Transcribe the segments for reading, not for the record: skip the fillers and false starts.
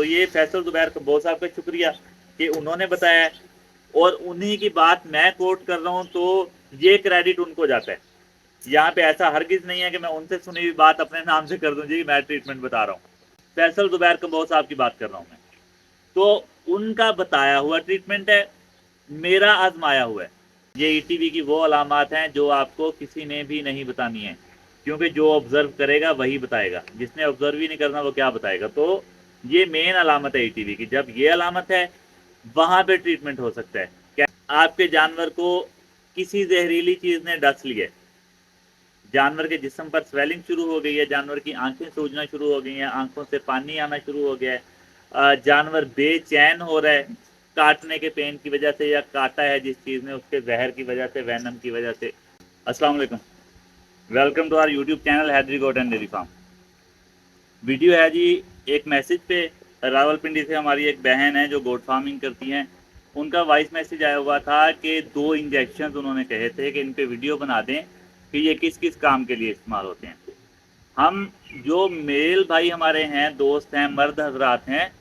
ये फैसल ज़ुबैर कम्बोज साहब का शुक्रिया कि उन्होंने बताया है, और उन्हीं की बात मैं कोट कर रहा हूँ, तो ये क्रेडिट उनको जाता है। यहाँ पे ऐसा हरगिज़ नहीं है कि मैं उनसे सुनी हुई बात अपने नाम से कर दूँ जी, मैं ट्रीटमेंट बता रहा हूँ। फैसल ज़ुबैर कम्बोज साहब की बात कर रहा हूँ मैं। तो उनका बताया हुआ ट्रीटमेंट है, मेरा आज़माया हुआ है। ये ईटीवी की वो अलामात हैं जो आपको किसी ने भी नहीं बतानी है, क्योंकि जो ऑब्ज़र्व करेगा वही बताएगा, जिसने ऑब्ज़र्व ही नहीं करना वो क्या बताएगा। तो ये मेन अलामत है ईटीवी की। जब ये अलामत है, वहाँ पे ट्रीटमेंट हो सकता है। क्या आपके जानवर को किसी जहरीली चीज़ ने डस लिया, जानवर के जिस्म पर स्वेलिंग शुरू हो गई है, जानवर की आंखें सूजना शुरू हो गई हैं, आंखों से पानी आना शुरू हो गया है, जानवर बेचैन हो रहा है काटने के पेन की वजह से, या काटा है जिस चीज़ ने उसके जहर की वजह से, वैनम की वजह से। अस्सलाम वालेकुम, welcome to our YouTube channel Haidari goat and dairy farm. Video है जी एक मैसेज पे, रावलपिंडी से हमारी एक बहन है जो गोट फार्मिंग करती हैं, उनका वॉइस मैसेज आया हुआ था कि 2 इंजेक्शन उन्होंने कहे थे कि इन पे वीडियो बना दें कि ये किस किस काम के लिए इस्तेमाल होते हैं। हम जो मेल भाई हमारे हैं, दोस्त हैं, मर्द हजरात हैं,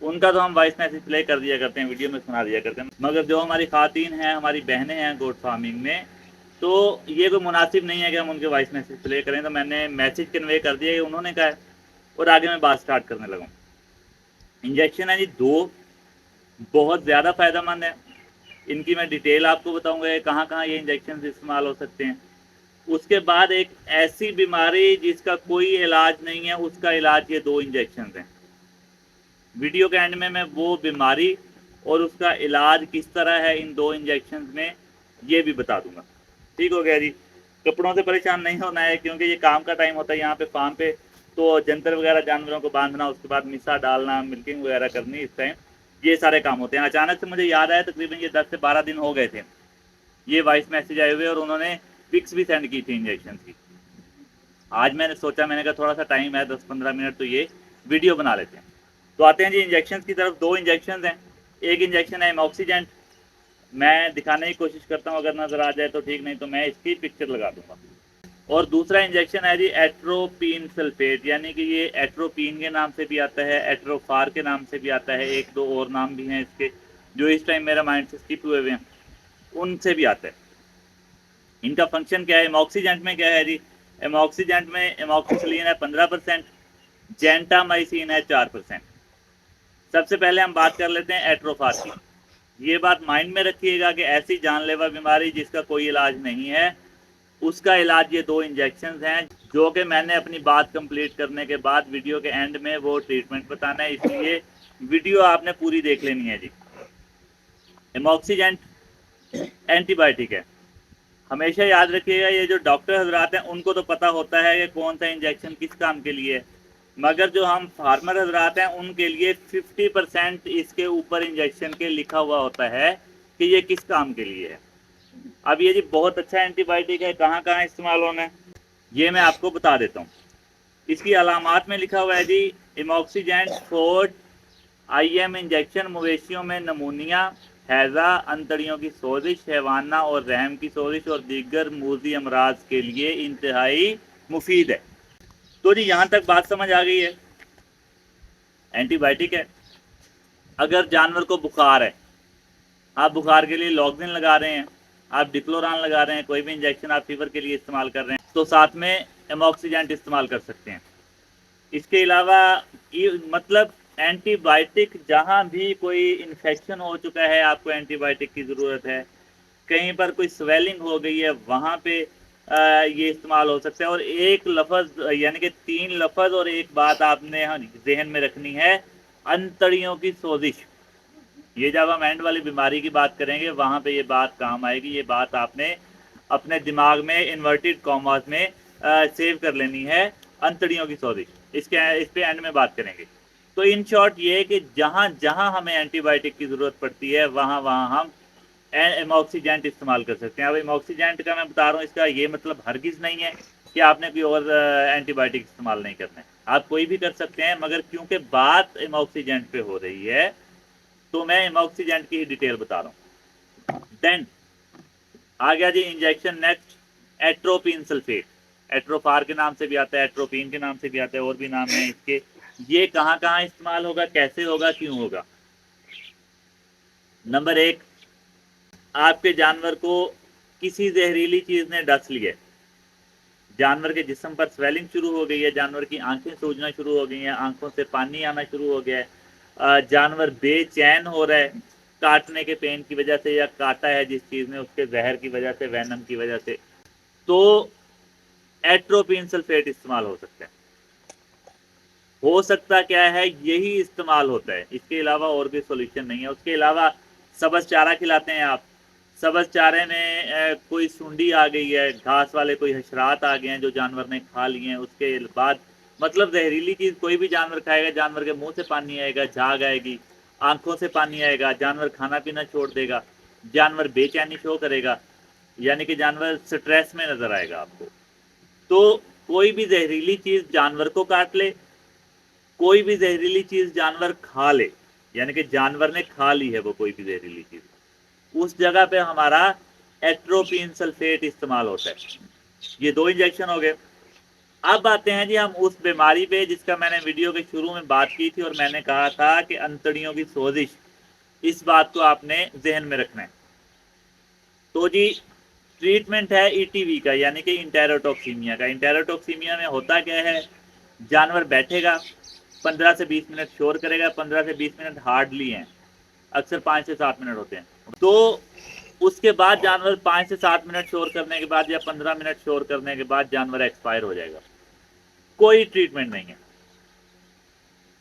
उनका तो हम वॉइस मैसेज प्ले कर दिया करते हैं, वीडियो में सुना दिया करते हैं, मगर जो हमारी खातीन हैं, हमारी बहनें हैं गोट फार्मिंग में, तो ये कोई मुनासिब नहीं है कि हम उनके वॉइस मैसेज प्ले करें। तो मैंने मैसेज कन्वे कर दिया कि उन्होंने कहा है, और आगे मैं बात स्टार्ट करने लगा। इंजेक्शन है जी 2, बहुत ज़्यादा फ़ायदेमंद है। इनकी मैं डिटेल आपको बताऊंगा कहाँ कहाँ ये इंजेक्शन इस्तेमाल हो सकते हैं। उसके बाद एक ऐसी बीमारी जिसका कोई इलाज नहीं है, उसका इलाज ये 2 इंजेक्शन हैं। वीडियो के एंड में मैं वो बीमारी और उसका इलाज किस तरह है इन 2 इंजेक्शन में, ये भी बता दूंगा। ठीक हो गया जी। कपड़ों से परेशान नहीं होना है, क्योंकि ये काम का टाइम होता है यहाँ पे फार्म पे, तो जंतर वगैरह जानवरों को बांधना, उसके बाद मिसा डालना, मिल्किंग वगैरह करनी, इस टाइम ये सारे काम होते हैं। अचानक से मुझे याद आया, तकरीबन ये 10 से 12 दिन हो गए थे ये वॉइस मैसेज आए हुए, और उन्होंने पिक्स भी सेंड की थी इंजेक्शन की। आज मैंने सोचा, मैंने कहा थोड़ा सा टाइम है 10-15 मिनट, तो ये वीडियो बना लेते हैं। तो आते हैं जी इंजेक्शन की तरफ। 2 इंजेक्शन हैं। एक इंजेक्शन है एमॉक्सीजेंट, मैं दिखाने की कोशिश करता हूँ, अगर नज़र आ जाए तो ठीक, नहीं तो मैं इसकी पिक्चर लगा दूंगा। और दूसरा इंजेक्शन है जी एट्रोपिन सल्फेट, यानी कि ये एट्रोपिन के नाम से भी आता है, एट्रोफार के नाम से भी आता है, 1-2 और नाम भी हैं इसके जो इस टाइम मेरा माइंड से स्किप हुए हुए हैं, उनसे भी आता है। इनका फंक्शन क्या है? एमॉक्सीजेंट में क्या है जी? एमॉक्सीजेंट में एमॉक्सिसिलिन है 15%, जेंटामाइसिन है 4%। सबसे पहले हम बात कर लेते हैं एट्रोफार की। ये बात माइंड में रखिएगा कि ऐसी जानलेवा बीमारी जिसका कोई इलाज नहीं है, उसका इलाज ये 2 इंजेक्शन हैं, जो कि मैंने अपनी बात कंप्लीट करने के बाद वीडियो के एंड में वो ट्रीटमेंट बताना है, इसलिए वीडियो आपने पूरी देख लेनी है जी। एमॉक्सीजेंट एंटीबायोटिक है, हमेशा याद रखिएगा। ये जो डॉक्टर हजरात हैं उनको तो पता होता है कि कौन सा इंजेक्शन किस काम के लिए है, मगर जो हम फार्मर हजरात हैं उनके लिए 50% इसके ऊपर इंजेक्शन के लिखा हुआ होता है कि ये किस काम के लिए है। अब ये जी बहुत अच्छा एंटीबायोटिक है, कहाँ कहाँ इस्तेमाल होना है ये मैं आपको बता देता हूँ। इसकी अलामात में लिखा हुआ है जी, इमॉक्सीजेंट फोर्ट IM इंजेक्शन मवेशियों में नमूनिया, हैज़ा, अंतड़ियों की सोजिश, हैवाना और रहम की सोजिश और दीगर मूजी अमराज के लिए इंतहाई मुफीद है। तो जी यहाँ तक बात समझ आ गई है। एंटीबायोटिक है। अगर जानवर को बुखार है, आप बुखार के लिए लॉक्सिन लगा रहे हैं, आप डिक्लोरान लगा रहे हैं, कोई भी इंजेक्शन आप फीवर के लिए इस्तेमाल कर रहे हैं, तो साथ में एमॉक्सीजेंट इस्तेमाल कर सकते हैं। इसके अलावा मतलब एंटीबायोटिक, जहाँ भी कोई इन्फेक्शन हो चुका है आपको एंटीबायोटिक की ज़रूरत है, कहीं पर कोई स्वेलिंग हो गई है, वहाँ पे ये इस्तेमाल हो सकता है। और एक लफ्ज़ यानी कि 3 लफ्ज़ और एक बात आपने जहन में रखनी है, अंतड़ियों की सोजिश। ये जब हम एंड वाली बीमारी की बात करेंगे वहाँ पे ये बात काम आएगी। ये बात आपने अपने दिमाग में इन्वर्टेड कॉमास में सेव कर लेनी है, अंतड़ियों की सोजिश। इस पे एंड में बात करेंगे। तो इन शॉर्ट ये है कि जहाँ जहाँ हमें एंटीबायोटिक की ज़रूरत पड़ती है वहाँ वहाँ हम एमॉक्सीजेंट इस्तेमाल कर सकते हैं। अब एमॉक्सीजेंट का मैं बता रहा हूँ, इसका ये मतलब हरगिज़ नहीं है कि आपने कोई और एंटीबायोटिक इस्तेमाल नहीं करना है, आप कोई भी कर सकते हैं, मगर क्योंकि बात एमॉक्सीजेंट पे हो रही है तो मैं एमॉक्सीजेंट की ही डिटेल बता रहा हूँ। देन आ गया जी इंजेक्शन नेक्स्ट, एट्रोपिन सल्फेट। एट्रोफार के नाम से भी आता है, एट्रोपिन के नाम से भी आता है, और भी नाम है इसके। ये कहाँ कहाँ इस्तेमाल होगा, कैसे होगा, क्यों होगा। नंबर 1, आपके जानवर को किसी जहरीली चीज ने डस लिया, जानवर के जिस्म पर स्वेलिंग शुरू हो गई है, जानवर की आंखें सूजना शुरू हो गई हैं, आंखों से पानी आना शुरू हो गया है, जानवर बेचैन हो रहा है काटने के पेन की वजह से, या काटा है जिस चीज ने उसके जहर की वजह से, वैनम की वजह से, तो एट्रोपिन सल्फेट इस्तेमाल हो सकता है। हो सकता क्या है, यही इस्तेमाल होता है, इसके अलावा और भी सोल्यूशन नहीं है। उसके अलावा सब्ज चारा खिलाते हैं आप, सब्ज चारे में कोई सुंडी आ गई है, घास वाले कोई हशरात आ गए हैं जो जानवर ने खा लिए हैं, उसके बाद मतलब जहरीली चीज कोई भी जानवर खाएगा, जानवर के मुंह से पानी आएगा, झाग आएगी, आंखों से पानी आएगा, जानवर खाना पीना छोड़ देगा, जानवर बेचैनी शो करेगा, यानी कि जानवर स्ट्रेस में नजर आएगा आपको। तो कोई भी जहरीली चीज जानवर को काट ले, कोई भी जहरीली चीज जानवर खा ले, यानी कि जानवर ने खा ली है वो कोई भी जहरीली चीज, उस जगह पे हमारा एट्रोपिन सल्फेट इस्तेमाल होता है। ये 2 इंजेक्शन हो गए। अब आते हैं जी हम उस बीमारी पे जिसका मैंने वीडियो के शुरू में बात की थी, और मैंने कहा था कि अंतड़ियों की सोजिश, इस बात को आपने जहन में रखना है। तो जी ट्रीटमेंट है ईटीवी का, यानी कि इंटेरोटॉक्सीमिया का। इंटेरोटॉक्सीमिया में होता क्या है, जानवर बैठेगा, 15 से 20 मिनट शोर करेगा, 15 से 20 मिनट हार्डली हैं, अक्सर 5 से 7 मिनट होते हैं। तो उसके बाद जानवर 5 से 7 मिनट शोर करने के बाद या 15 मिनट शोर करने के बाद जानवर एक्सपायर हो जाएगा। कोई ट्रीटमेंट नहीं है।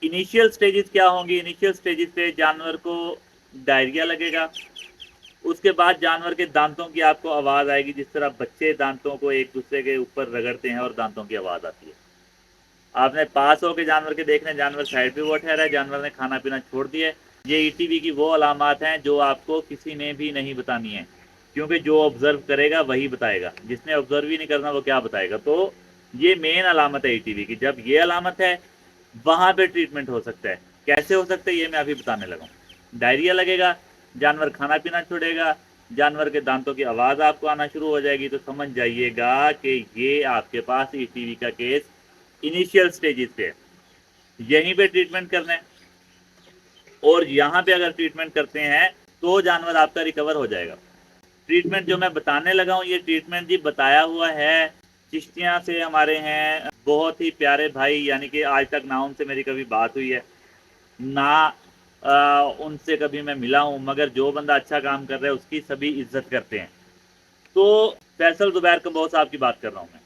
इनिशियल स्टेजेस क्या होंगी, इनिशियल स्टेजेस पे जानवर को डायरिया लगेगा, उसके बाद जानवर के दांतों की आपको आवाज़ आएगी, जिस तरह बच्चे दांतों को एक दूसरे के ऊपर रगड़ते हैं और दांतों की आवाज़ आती है। आपने पास होकर जानवर के देखने, जानवर साइड पे वो ठहरा है, जानवर ने खाना पीना छोड़ दिया है। ये ईटीवी की वो अलामात हैं जो आपको किसी ने भी नहीं बतानी है, क्योंकि जो ऑब्जर्व करेगा वही बताएगा, जिसने ऑब्जर्व ही नहीं करना वो क्या बताएगा। तो ये मेन अलामत है ईटीवी की। जब ये अलामत है वहां पे ट्रीटमेंट हो सकता है। कैसे हो सकता है ये मैं अभी बताने लगा हूँ। डायरिया लगेगा, जानवर खाना पीना छोड़ेगा, जानवर के दांतों की आवाज़ आपको आना शुरू हो जाएगी, तो समझ जाइएगा कि ये आपके पास ईटीवी का केस इनिशियल स्टेजेस पे, यहीं पे ट्रीटमेंट करना है। और यहाँ पे अगर ट्रीटमेंट करते हैं तो जानवर आपका रिकवर हो जाएगा। ट्रीटमेंट जो मैं बताने लगा हूँ, ये ट्रीटमेंट जी बताया हुआ है चिश्तियाँ से, हमारे हैं बहुत ही प्यारे भाई, यानी कि आज तक ना उनसे मेरी कभी बात हुई है ना उनसे कभी मैं मिला हूँ, मगर जो बंदा अच्छा काम कर रहा है उसकी सभी इज्जत करते हैं। तो फैसल जुबैर कम्बोज साहब की बात कर रहा हूँ मैं।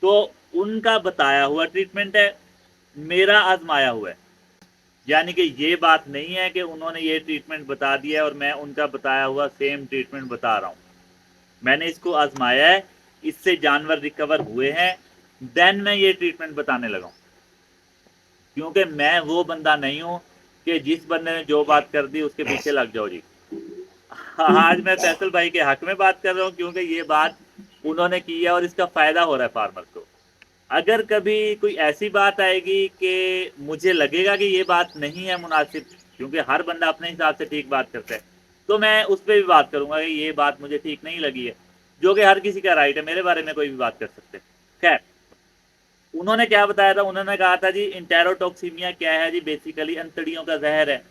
तो उनका बताया हुआ ट्रीटमेंट है, मेरा आजमाया हुआ है। यानी कि ये बात नहीं है कि उन्होंने ये ट्रीटमेंट बता दिया है और मैं उनका बताया हुआ सेम ट्रीटमेंट बता रहा हूँ। मैंने इसको आजमाया है, इससे जानवर रिकवर हुए हैं, देन मैं ये ट्रीटमेंट बताने लगा हूँ। क्योंकि मैं वो बंदा नहीं हूँ कि जिस बंदे ने जो बात कर दी उसके पीछे लग जाओ जी। आज मैं फैसल भाई के हक में बात कर रहा हूँ, क्योंकि ये बात उन्होंने की है और इसका फायदा हो रहा है फार्मर को। अगर कभी कोई ऐसी बात आएगी कि मुझे लगेगा कि ये बात नहीं है मुनासिब, क्योंकि हर बंदा अपने हिसाब से ठीक बात करता है, तो मैं उस पर भी बात करूंगा कि ये बात मुझे ठीक नहीं लगी है, जो कि हर किसी का राइट है, मेरे बारे में कोई भी बात कर सकते हैं। खैर, उन्होंने क्या बताया था, उन्होंने कहा था जी इंटेरोटॉक्सीमिया क्या है जी, बेसिकली अंतड़ियों का जहर है।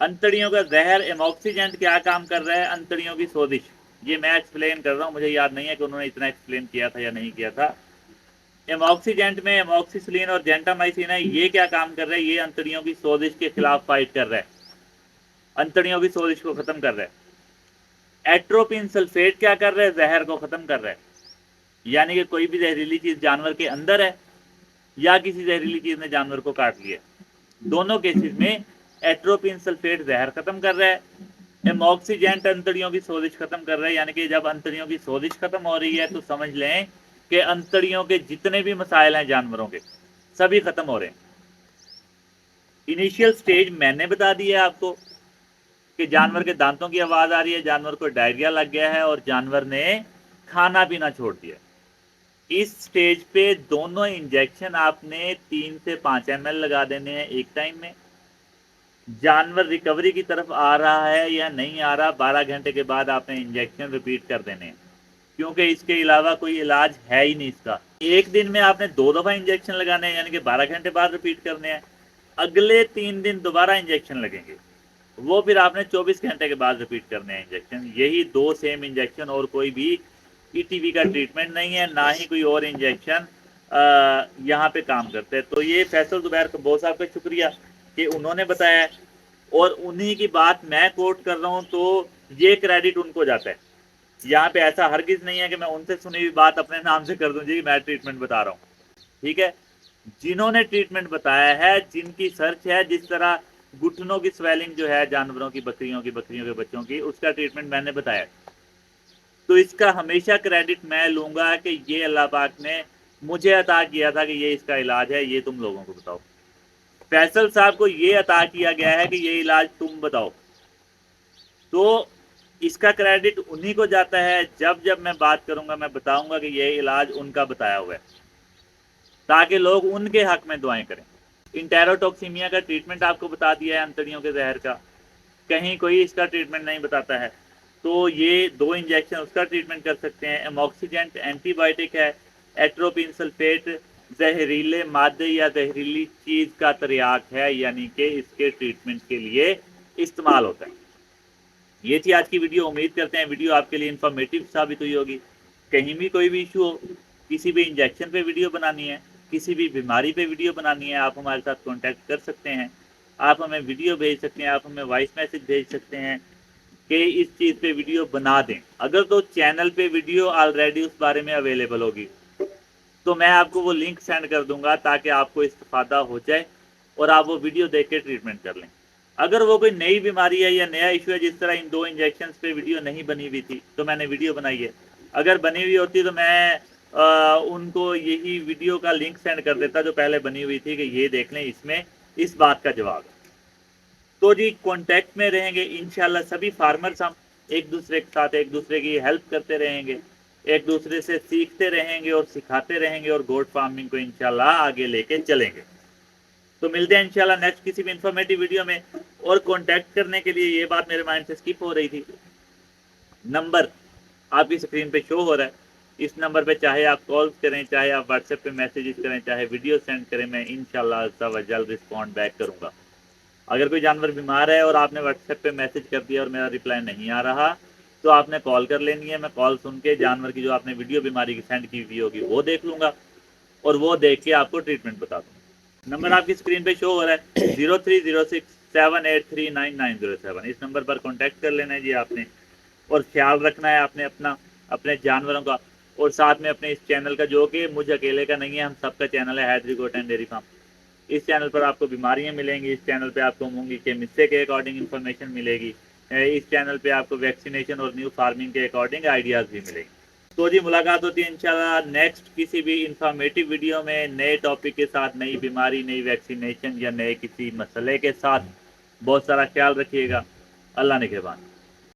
अंतड़ियों का जहर, एमॉक्सीजेंट क्या काम कर रहा है, अंतड़ियों की सोजिश। ये मैं एक्सप्लेन कर रहा हूँ, मुझे याद नहीं है कि उन्होंने इतना एक्सप्लेन किया था या नहीं किया था। एमॉक्सीजेंट में एमॉक्सिसिलिन और जेंटामाइसिन है, ये क्या काम कर रहा है, ये अंतड़ियों की सोजिश के खिलाफ फाइट कर रहा है, अंतड़ियों की सोजिश को खत्म कर रहा है। एट्रोपिन सल्फेट क्या कर रहा है, जहर को खत्म कर रहा है। यानी कि कोई भी जहरीली चीज जानवर के अंदर है या किसी जहरीली चीज ने जानवर को काट लिया, दोनों केसेस में एट्रोपिन सल्फेट जहर खत्म कर रहा है, एमॉक्सीजेंट अंतड़ियों की सोजिश खत्म कर रहा है। यानी कि जब अंतड़ियों की सोजिश खत्म हो रही है तो समझ लें कि अंतड़ियों के जितने भी मसाइल हैं जानवरों के, सभी खत्म हो रहे हैं। इनिशियल स्टेज मैंने बता दी है आपको कि जानवर के दांतों की आवाज आ रही है, जानवर को डायरिया लग गया है और जानवर ने खाना पीना छोड़ दिया। इस स्टेज पे दोनों इंजेक्शन आपने 3 से 5 ml लगा देने हैं एक टाइम में। जानवर रिकवरी की तरफ आ रहा है या नहीं आ रहा, 12 घंटे के बाद आपने इंजेक्शन रिपीट कर देने हैं, क्योंकि इसके अलावा कोई इलाज है ही नहीं इसका। एक दिन में आपने 2 दफ़ा इंजेक्शन लगाने हैं, यानी कि 12 घंटे बाद रिपीट करने हैं। अगले 3 दिन दोबारा इंजेक्शन लगेंगे, वो फिर आपने 24 घंटे के बाद रिपीट करने हैं इंजेक्शन। यही 2 सेम इंजेक्शन, और कोई भी ईटीवी का ट्रीटमेंट नहीं है, ना ही कोई और इंजेक्शन यहाँ पे काम करते हैं। तो ये फैसल ज़ुबैर कब्बोस साहब का शुक्रिया कि उन्होंने बताया, और उन्हीं की बात मैं कोट कर रहा हूँ, तो ये क्रेडिट उनको जाता है। यहाँ पे ऐसा हरगिज़ नहीं है कि मैं उनसे सुनी हुई बात अपने नाम से कर दूँ जी मैं ट्रीटमेंट बता रहा हूँ। ठीक है, जिन्होंने ट्रीटमेंट बताया है, जिनकी सर्च है, जिस तरह घुटनों की स्वेलिंग जो है जानवरों की, बकरियों के बच्चों की, उसका ट्रीटमेंट मैंने बताया, तो इसका हमेशा क्रेडिट मैं लूँगा कि ये अल्लाह पाक ने मुझे अता किया था कि ये इसका इलाज है, ये तुम लोगों को बताओ। फैसल साहब को ये अता किया गया है कि ये इलाज तुम बताओ, तो इसका क्रेडिट उन्हीं को जाता है। जब जब मैं बात करूँगा मैं बताऊँगा कि ये इलाज उनका बताया हुआ है, ताकि लोग उनके हक में दुआएं करें। इंटेरोटॉक्सीमिया का ट्रीटमेंट आपको बता दिया है, अंतड़ियों के जहर का, कहीं कोई इसका ट्रीटमेंट नहीं बताता है, तो ये 2 इंजेक्शन उसका ट्रीटमेंट कर सकते हैं। एमॉक्सीडेंट एंटीबायोटिक है, एट्रोपिन सल्फेट जहरीले मादे या जहरीली चीज़ का तरियाक है, यानी कि इसके ट्रीटमेंट के लिए इस्तेमाल होता है। ये थी आज की वीडियो। उम्मीद करते हैं वीडियो आपके लिए इन्फॉर्मेटिव साबित हुई होगी। कहीं भी कोई भी इशू हो, किसी भी इंजेक्शन पे वीडियो बनानी है, किसी भी बीमारी पे वीडियो बनानी है, आप हमारे साथ कांटेक्ट कर सकते हैं। आप हमें वीडियो भेज सकते हैं, आप हमें वॉइस मैसेज भेज सकते हैं कि इस चीज़ पे वीडियो बना दें। अगर तो चैनल पे वीडियो ऑलरेडी उस बारे में अवेलेबल होगी, तो मैं आपको वो लिंक सेंड कर दूंगा ताकि आपको इस्तेफादा हो जाए और आप वो वीडियो देख के ट्रीटमेंट कर लें। अगर वो कोई नई बीमारी है या नया इशू है, जिस तरह इन 2 इंजेक्शन पे वीडियो नहीं बनी हुई थी, तो मैंने वीडियो बनाई है। अगर बनी हुई होती तो मैं उनको यही वीडियो का लिंक सेंड कर देता जो पहले बनी हुई थी, कि ये देख लें, इसमें इस बात का जवाब है। तो जी कॉन्टेक्ट में रहेंगे इंशाल्लाह। सभी फार्मर्स हम एक दूसरे के साथ एक दूसरे की हेल्प करते रहेंगे, एक दूसरे से सीखते रहेंगे और सिखाते रहेंगे, और गोट फार्मिंग को इंशाल्लाह आगे लेके चलेंगे। तो मिलते हैं इंशाल्लाह नेक्स्ट किसी भी इंफॉर्मेटिव वीडियो में। और कांटेक्ट करने के लिए, ये बात मेरे माइंड से स्किप हो रही थी, नंबर आपकी स्क्रीन पे शो हो रहा है, इस नंबर पे चाहे आप कॉल करें, चाहे आप व्हाट्सएप पे मैसेजेस करें, चाहे वीडियो सेंड करें, मैं इंशाल्लाह जल्द रिस्पॉन्ड बैक करूँगा। अगर कोई जानवर बीमार है और आपने व्हाट्सएप पे मैसेज कर दिया और मेरा रिप्लाई नहीं आ रहा, तो आपने कॉल कर लेनी है। मैं कॉल सुन के जानवर की जो आपने वीडियो बीमारी की सेंड की हुई होगी वो देख लूँगा, और वो देख के आपको ट्रीटमेंट बता दूँगा। नंबर आपकी स्क्रीन पे शो हो रहा है 030678399907। इस नंबर पर कॉन्टैक्ट कर लेना है जी आपने, और ख्याल रखना है आपने अपना, अपने जानवरों का, और साथ में अपने इस चैनल का, जो कि मुझ अकेले का नहीं है, हम सबका चैनल है, Haidari goat and dairy farm. इस चैनल पर आपको बीमारियां मिलेंगी, इस चैनल पे आपको मूंगी के मिस्से के अकॉर्डिंग इन्फॉर्मेशन मिलेगी, इस चैनल पे आपको वैक्सीनेशन और न्यू फार्मिंग के अकॉर्डिंग आइडियाज़ भी मिलेंगे। तो जी मुलाकात होती है इंशाल्लाह नेक्स्ट किसी भी इंफॉर्मेटिव वीडियो में, नए टॉपिक के साथ, नई बीमारी, नई वैक्सीनेशन या नए किसी मसले के साथ। बहुत सारा ख्याल रखिएगा। अल्लाह निगहबान।